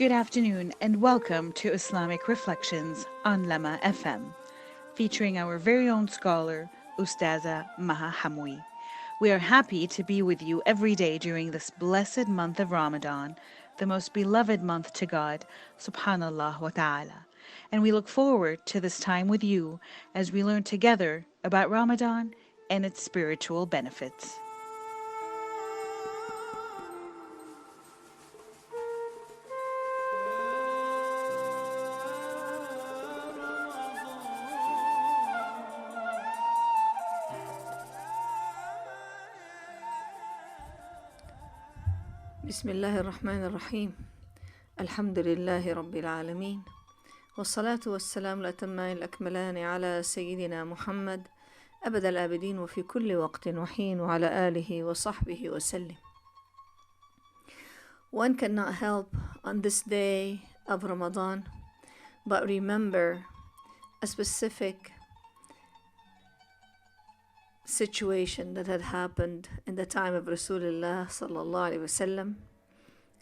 Good afternoon and welcome to Islamic Reflections on Lama FM, featuring our very own scholar, Ustaza Maha Hamwou. We are happy to be with you every day during this blessed month of Ramadan, the most beloved month to God, subhanallah wa ta'ala. And we look forward to this time with you as we learn together about Ramadan and its spiritual benefits. بسم الله الرحمن الرحيم. الحمد لله رب العالمين، والصلاة والسلام الأتمان الأكملان على سيدنا محمد أبد الآبدين وفي كل وقت وحين وعلى آله وصحبه وسلم. One cannot help on this day of Ramadan but remember a specific situation that had happened in the time of Rasulullah sallallahu alaihi wasallam.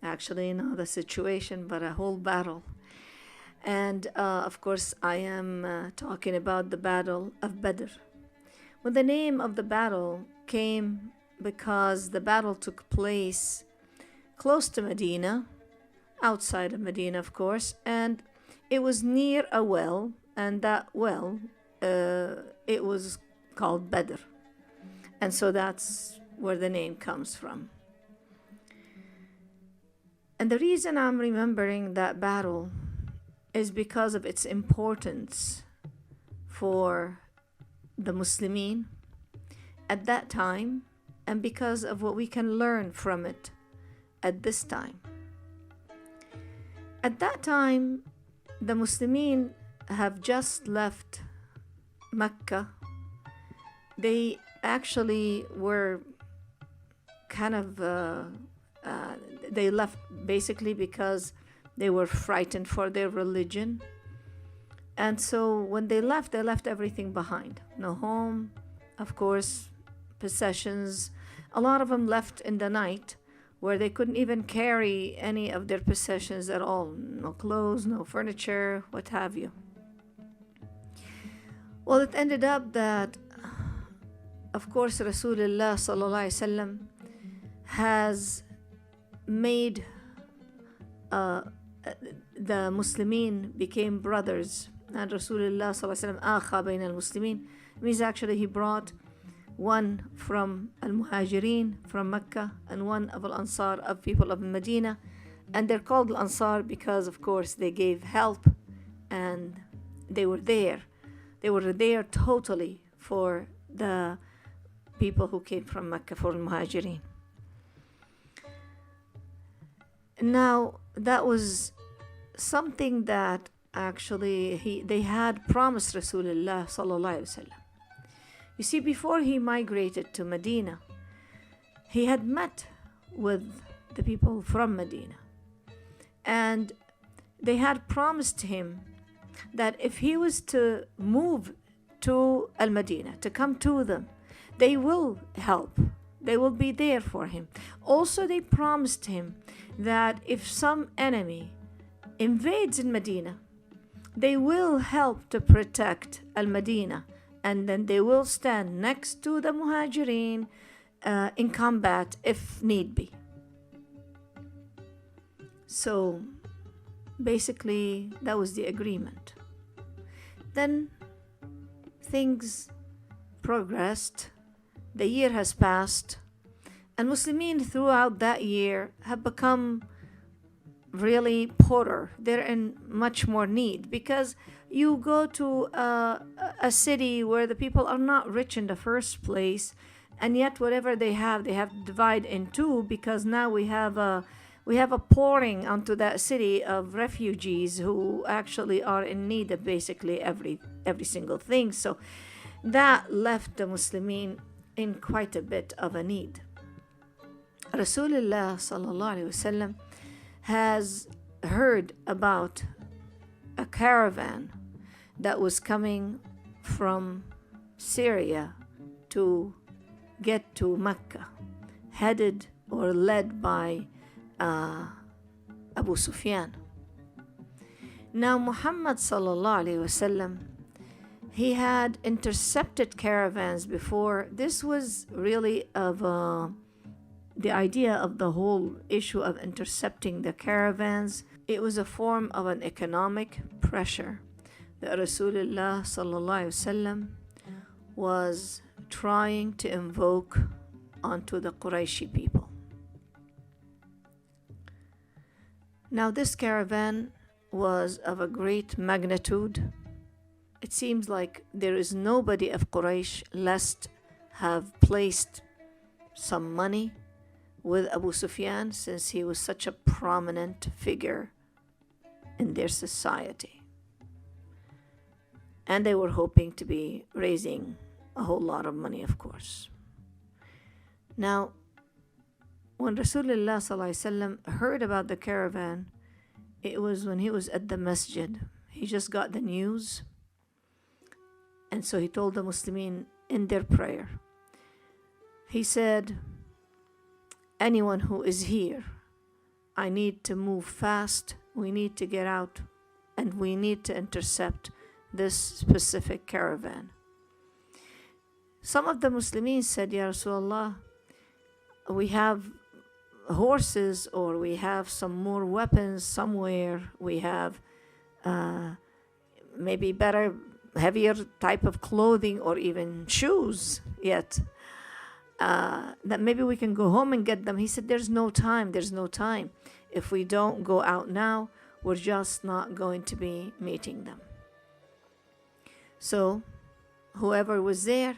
Actually, not a situation, but a whole battle. And of course, I am talking about the battle of Badr. Well, the name of the battle came because the battle took place close to Medina, outside of Medina, of course, and it was near a well, and that well, it was called Badr. And so that's where the name comes from. And the reason I'm remembering that battle is because of its importance for the Muslimin at that time, and because of what we can learn from it at this time. At that time, the Muslimin have just left Mecca. They actually were kind of they left basically because they were frightened for their religion. And so when they left everything behind. No home, of course, possessions. A lot of them left in the night where they couldn't even carry any of their possessions at all. No clothes, no furniture, what have you. Well, it ended up that, of course, Rasulullah sallallahu alaihi wasallam has made the Muslimin became brothers, and Rasulullah sallallahu alaihi wasallam akha bayn al-Muslimin means actually he brought one from al-Muhajirin from Mecca and one of al-Ansar of people of Medina, and they're called al-Ansar because of course they gave help and they were there totally for the people who came from Mecca, for al-Muhajirin. Now, that was something that actually they had promised Rasulullah sallallahu alaihi wasallam. You see, before he migrated to Medina, he had met with the people from Medina, and they had promised him that if he was to move to Al-Madinah, to come to them, they will help. They will be there for him. Also, they promised him that if some enemy invades in Medina, they will help to protect Al-Madinah, and then they will stand next to the Muhajirin in combat if need be. So basically, that was the agreement. Then things progressed. The year has passed, and Muslimin throughout that year have become really poorer. They're in much more need, because you go to a city where the people are not rich in the first place, and yet whatever they have to divide in two, because now we have a pouring onto that city of refugees who actually are in need of basically every single thing. So that left the Muslimin in quite a bit of a need. Rasulullah sallallahu alaihi wasallam has heard about a caravan that was coming from Syria to get to Mecca, headed or led by Abu Sufyan. Now Muhammad sallallahu alaihi wasallam, he had intercepted caravans before. This was really of the idea of the whole issue of intercepting the caravans. It was a form of an economic pressure that Rasulullah sallallahu alaihi wasallam was trying to invoke onto the Qurayshi people. Now this caravan was of a great magnitude. It seems like there is nobody of Quraysh lest have placed some money with Abu Sufyan, since he was such a prominent figure in their society. And they were hoping to be raising a whole lot of money, of course. Now, when Rasulullah sallallahu alaihi wasallam heard about the caravan, it was when he was at the masjid. He just got the news. And so he told the Muslimin in their prayer, he said, anyone who is here, I need to move fast. We need to get out and we need to intercept this specific caravan. Some of the Muslimin said, Ya Rasulullah, we have horses, or we have some more weapons somewhere. We have maybe better, heavier type of clothing, or even shoes yet. That maybe we can go home and get them. He said, there's no time. If we don't go out now, we're just not going to be meeting them. So whoever was there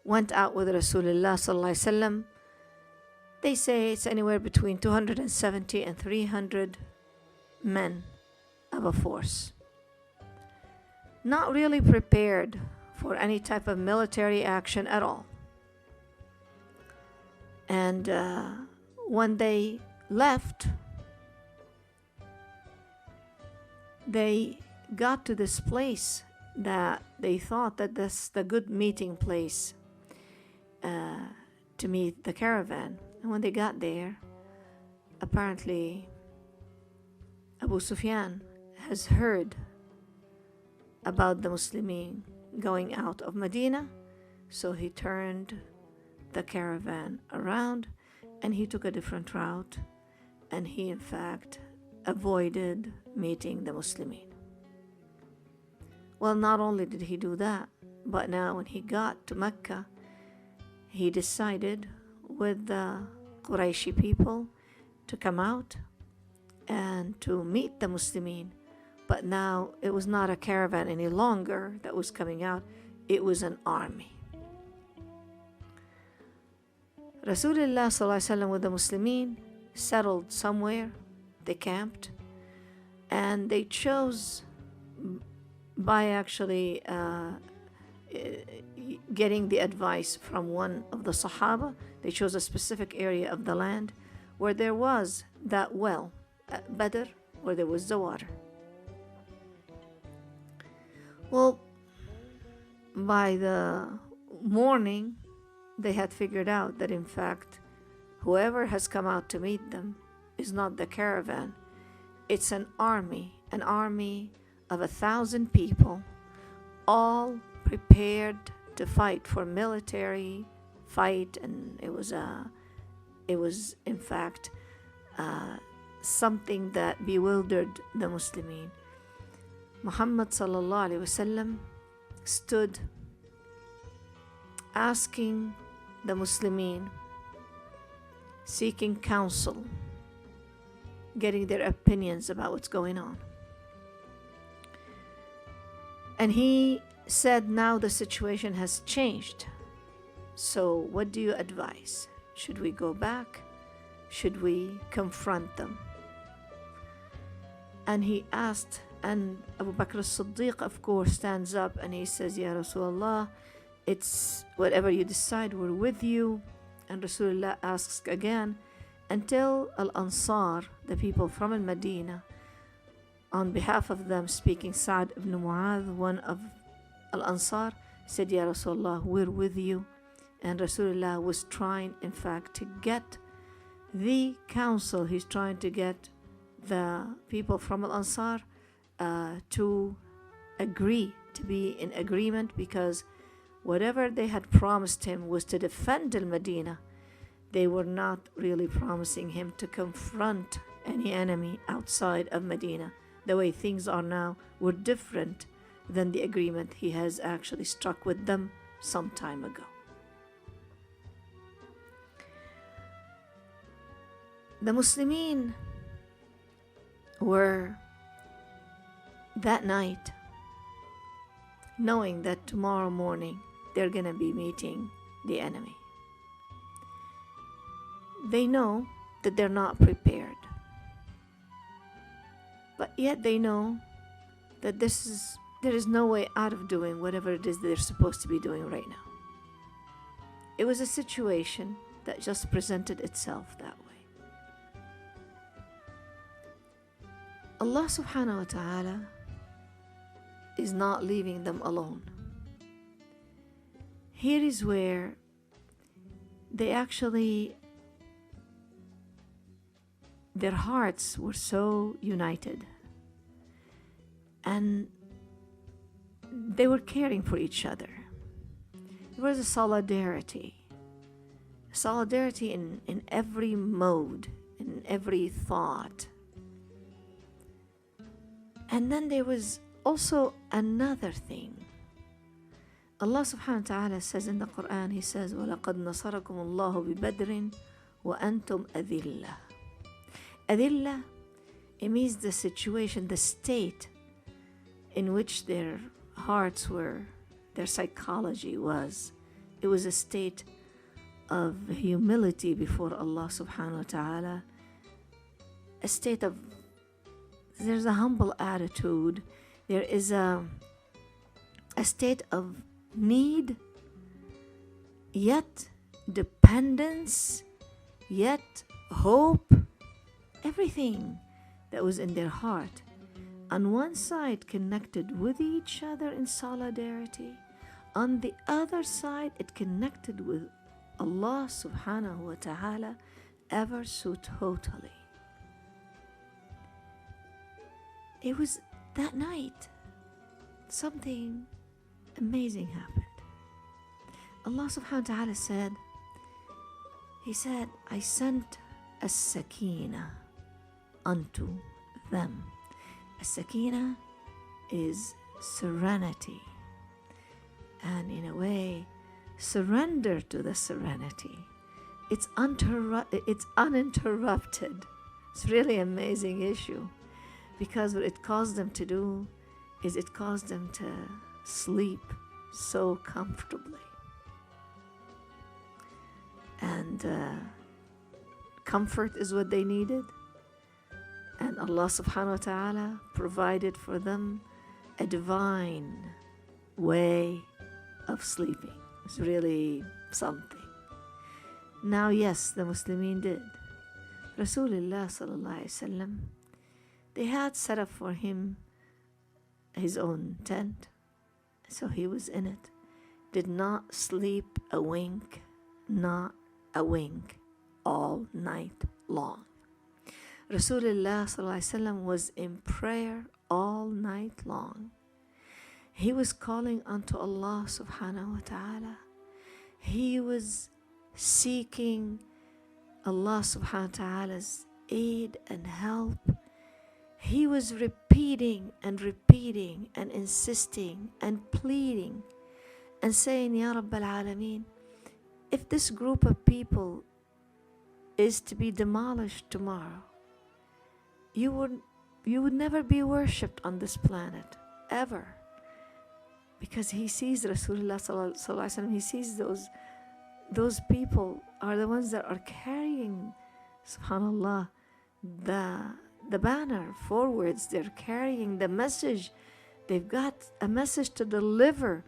went out with Rasulullah sallallahu alaihi wasallam. They say it's anywhere between 270 and 300 men of a force. Not really prepared for any type of military action at all. And when they left, they got to this place that they thought that that's the good meeting place to meet the caravan. And when they got there, apparently Abu Sufyan has heard about the Muslimin going out of Medina, so he turned the caravan around and he took a different route, and he in fact avoided meeting the Muslimin. Well, not only did he do that, but now when he got to Mecca, he decided with the Qurayshi people to come out and to meet the Muslimin. But now it was not a caravan any longer that was coming out, it was an army. Rasulullah sallallahu alaihi wasallam with the Muslimin settled somewhere. They camped, and they chose by actually getting the advice from one of the Sahaba. They chose a specific area of the land where there was that well at Badr, where there was the water. Well, by the morning, they had figured out that in fact whoever has come out to meet them is not the caravan. It's an army of 1,000 people, all prepared to fight for military fight. And it was in fact something that bewildered the Muslimin. Muhammad sallallahu alaihi wasallam stood asking the Muslimin, seeking counsel, getting their opinions about what's going on. And he said, now the situation has changed. So what do you advise? Should we go back? Should we confront them? And he asked, and Abu Bakr as-Siddiq, of course, stands up and he says, Ya Rasulullah, it's whatever you decide, we're with you. And Rasulullah asks again, until Al-Ansar, the people from Al-Madinah, on behalf of them speaking, Sa'd ibn Mu'adh, one of Al-Ansar, said, Ya Rasulullah, we're with you. And Rasulullah was trying, in fact, to get the council. He's trying to get the people from Al-Ansar to agree, to be in agreement, because whatever they had promised him was to defend al-Medina. They were not really promising him to confront any enemy outside of Medina. The way things are now were different than the agreement he has actually struck with them some time ago. The Muslimin were that night knowing that tomorrow morning they're going to be meeting the enemy. They know that they're not prepared, but yet they know that there is no way out of doing whatever it is they're supposed to be doing right now. It was a situation that just presented itself that way. Allah subhanahu wa ta'ala is not leaving them alone. Here is where they actually, their hearts were so united and they were caring for each other. There was a solidarity in every mode, in every thought. And then there was also another thing. Allah subhanahu wa ta'ala says in the Quran, He says, وَلَقَدْ نَصَرَكُمُ اللَّهُ بِبَدْرٍ وَأَنْتُمْ أَذِلَّةٌ. Adillah, it means the situation, the state in which their hearts were, their psychology was. It was a state of humility before Allah subhanahu wa ta'ala, a state of, there's a humble attitude, there is a state of need, yet dependence, yet hope, everything that was in their heart. On one side, connected with each other in solidarity. On the other side, it connected with Allah subhanahu wa ta'ala ever so totally. It was that night something amazing happened. Allah subhanahu wa ta'ala said, He said, I sent a sakina unto them. A sakina is serenity, and in a way, surrender to the serenity. It's uninterrupted. It's really an amazing issue, because what it caused them to do is it caused them to sleep so comfortably. And comfort is what they needed. And Allah subhanahu wa ta'ala provided for them a divine way of sleeping. It's really something. Now, yes, the Muslimin did. Rasulullah sallallahu alaihi wasallam, they had set up for him his own tent, so he was in it. Did not sleep a wink, not a wink, all night long. Rasulullah sallallahu alaihi wasallam was in prayer all night long. He was calling unto Allah subhanahu wa ta'ala. He was seeking Allah subhanahu wa ta'ala's aid and help. He was repeating and insisting and pleading and saying, Ya Rabbal Alameen, if this group of people is to be demolished tomorrow, you would never be worshipped on this planet, ever. Because he sees Rasulullah sallallahu alaihi wasallam, he sees those people are the ones that are carrying, subhanallah, the banner forwards. They're carrying the message. They've got a message to deliver.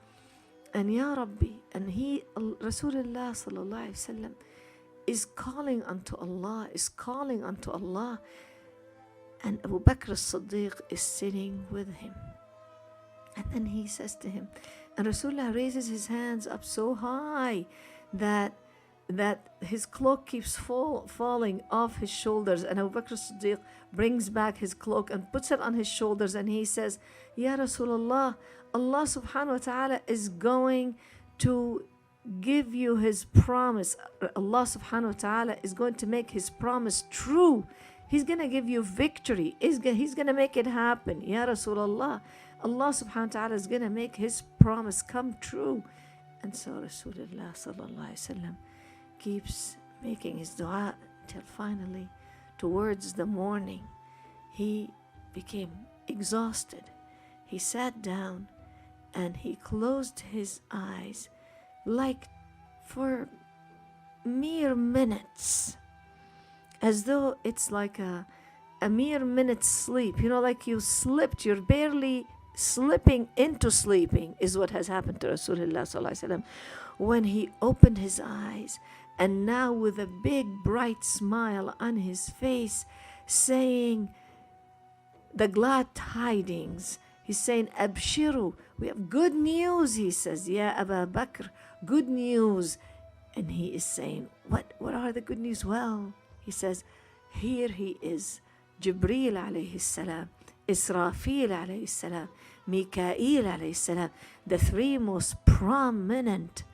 And Ya Rabbi, and Rasulullah sallallahu alaihi wasallam is calling unto Allah, and Abu Bakr as-Siddiq is sitting with him. And then he says to him, and Rasulullah raises his hands up so high that that his cloak keeps falling off his shoulders, and Abu Bakr as-Siddiq brings back his cloak and puts it on his shoulders, and he says, Ya Rasulullah, Allah subhanahu wa ta'ala is going to give you his promise. Allah subhanahu wa ta'ala is going to make his promise true. He's going to give you victory. He's going to make it happen. Ya Rasulullah, Allah subhanahu wa ta'ala is going to make his promise come true. And so Rasulullah sallallahu alayhi wa sallam keeps making his dua till finally, towards the morning, he became exhausted. He sat down and he closed his eyes like for mere minutes, as though it's like a mere minute sleep. You know, like you slipped, you're barely slipping into sleeping, is what has happened to Rasulullah sallallahu alaihi wasallam when he opened his eyes, and now with a big bright smile on his face, saying the glad tidings. He's saying, Abshiru, we have good news. He says, Ya Abu Bakr, good news. And he is saying, what are the good news? Well, he says, here he is, Jibreel alayhi salam, Israfil alayhi salam, Mikael alayhi salam, the three most prominent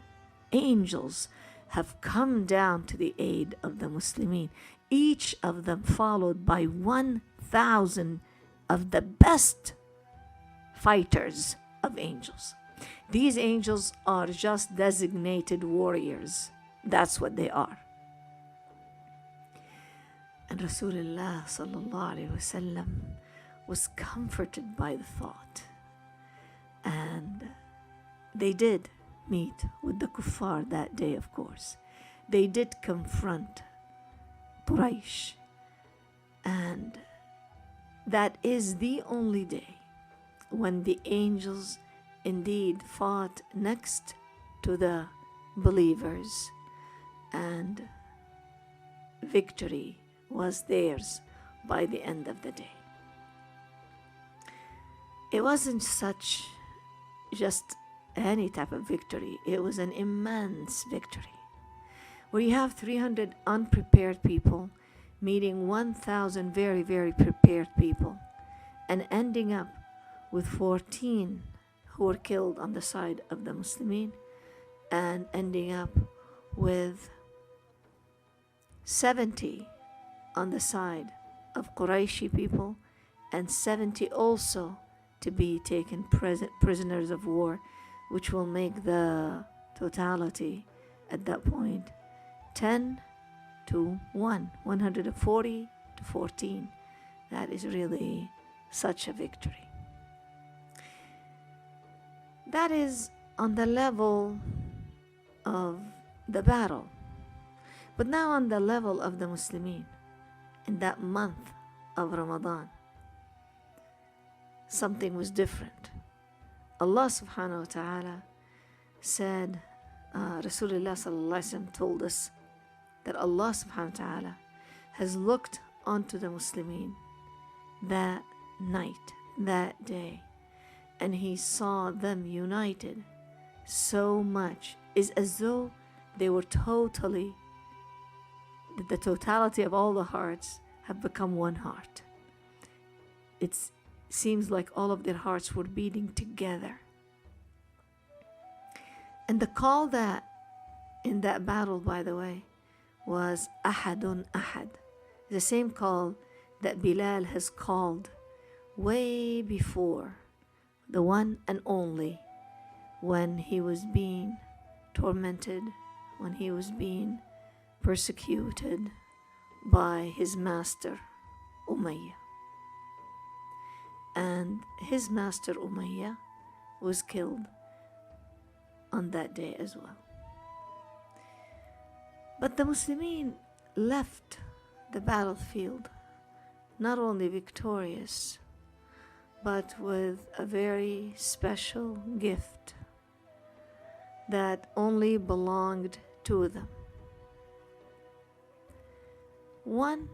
angels have come down to the aid of the Muslimin, each of them followed by 1,000 of the best fighters of angels. These angels are just designated warriors. That's what they are. And Rasulullah sallallahu alaihi wasallam was comforted by the thought. And they did meet with the kuffar that day, of course. They did confront Quraysh. And that is the only day when the angels indeed fought next to the believers, and victory was theirs by the end of the day. It wasn't such just any type of victory. It was an immense victory, where you have 300 unprepared people meeting 1,000 very, very prepared people, and ending up with 14 who were killed on the side of the Muslimin, and ending up with 70 on the side of Qurayshi people, and 70 also to be taken prisoners of war, which will make the totality at that point 10 to 1, 140 to 14. That is really such a victory. That is on the level of the battle. But now on the level of the Muslimin, in that month of Ramadan, something was different. Allah subhanahu wa ta'ala said, Rasulullah sallallahu alaihi wasallam told us that Allah subhanahu wa ta'ala has looked onto the Muslimin that night, that day, and he saw them united so much. It's as though they were totally, the totality of all the hearts have become one heart. It seems like all of their hearts were beating together. And the call that in that battle, by the way, was Ahadun Ahad, the same call that Bilal has called way before, the one and only, when he was being tormented, when he was being persecuted by his master Umayyah. And his master Umayyah was killed on that day as well. But the Muslimin left the battlefield not only victorious, but with a very special gift that only belonged to them. One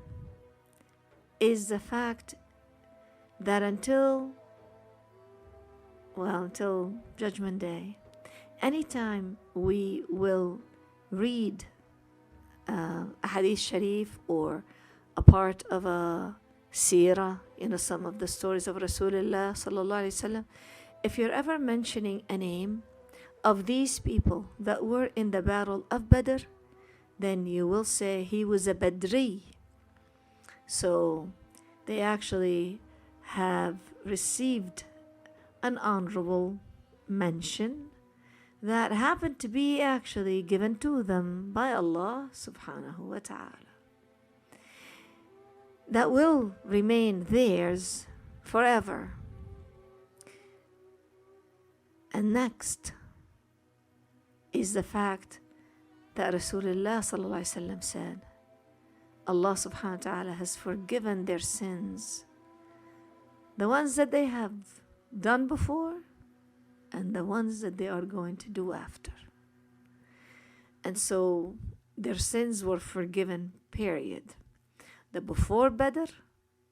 is the fact that until Judgment Day, anytime we will read a hadith sharif or a part of a seerah, some of the stories of Rasulullah sallallahu alaihi wasallam, if you're ever mentioning a name of these people that were in the battle of Badr, then you will say he was a badri. So they actually have received an honorable mention that happened to be actually given to them by Allah subhanahu wa ta'ala, that will remain theirs forever. And next is the fact that Rasulullah sallallahu alaihi wasallam said, Allah subhanahu wa ta'ala has forgiven their sins, the ones that they have done before and the ones that they are going to do after. And so their sins were forgiven, period. The before Badr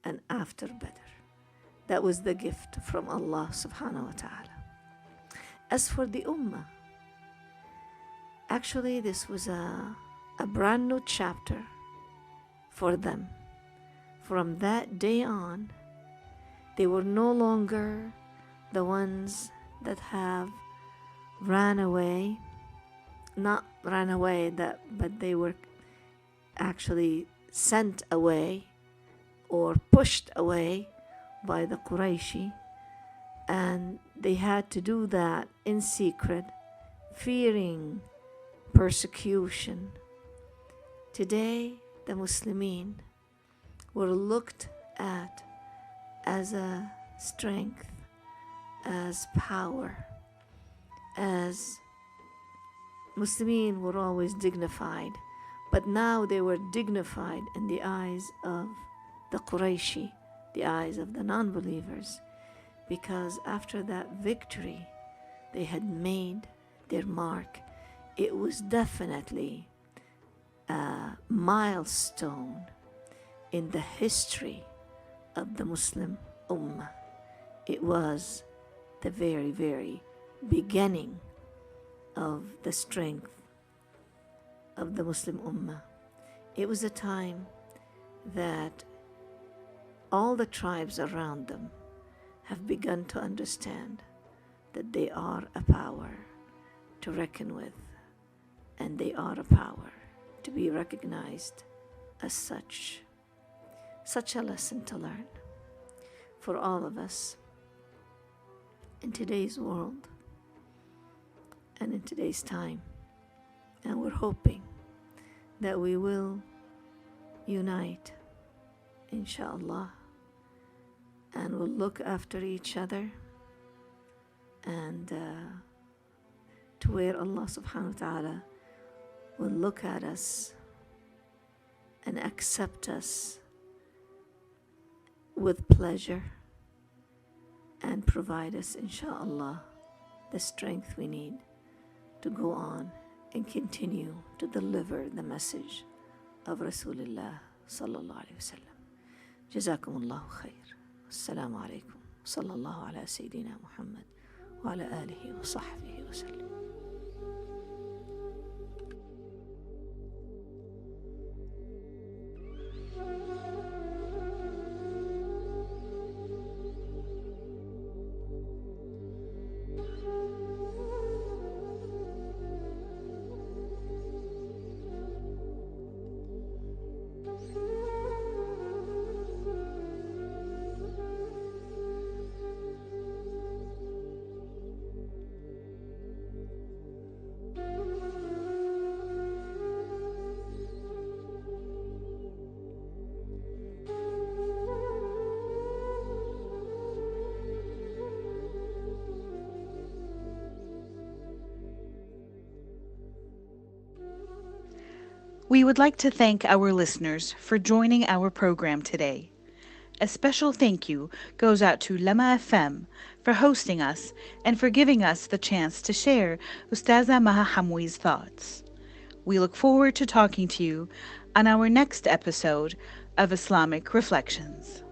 and after Badr. That was the gift from Allah subhanahu wa ta'ala. As for the Ummah, actually this was a brand new chapter for them. From that day on, they were no longer the ones that have ran away, not ran away, but they were actually sent away or pushed away by the Qurayshi, and they had to do that in secret, fearing persecution. Today, the Muslimin were looked at as a strength, as power, as Muslimin were always dignified, but now they were dignified in the eyes of the Qurayshi, the eyes of the non-believers, because after that victory they had made their mark. It was definitely a milestone in the history of the Muslim Ummah. It was the very, very beginning of the strength of the Muslim Ummah. It was a time that all the tribes around them have begun to understand that they are a power to reckon with, and they are a power to be recognized as such. Such a lesson to learn for all of us in today's world and in today's time. And we're hoping that we will unite, inshallah, and we'll look after each other, and to where Allah subhanahu wa ta'ala will look at us and accept us with pleasure and provide us, inshallah, the strength we need to go on and continue to deliver the message of Rasulullah sallallahu alayhi wa sallam. Jazakumullahu khair. Assalamu alaikum. Sallallahu ala Sayyidina Muhammad wa ala alihi wa sahbihi wa sallam. We would like to thank our listeners for joining our program today. A special thank you goes out to Lama FM for hosting us and for giving us the chance to share Ustaza Maha Hamwou's thoughts. We look forward to talking to you on our next episode of Islamic Reflections.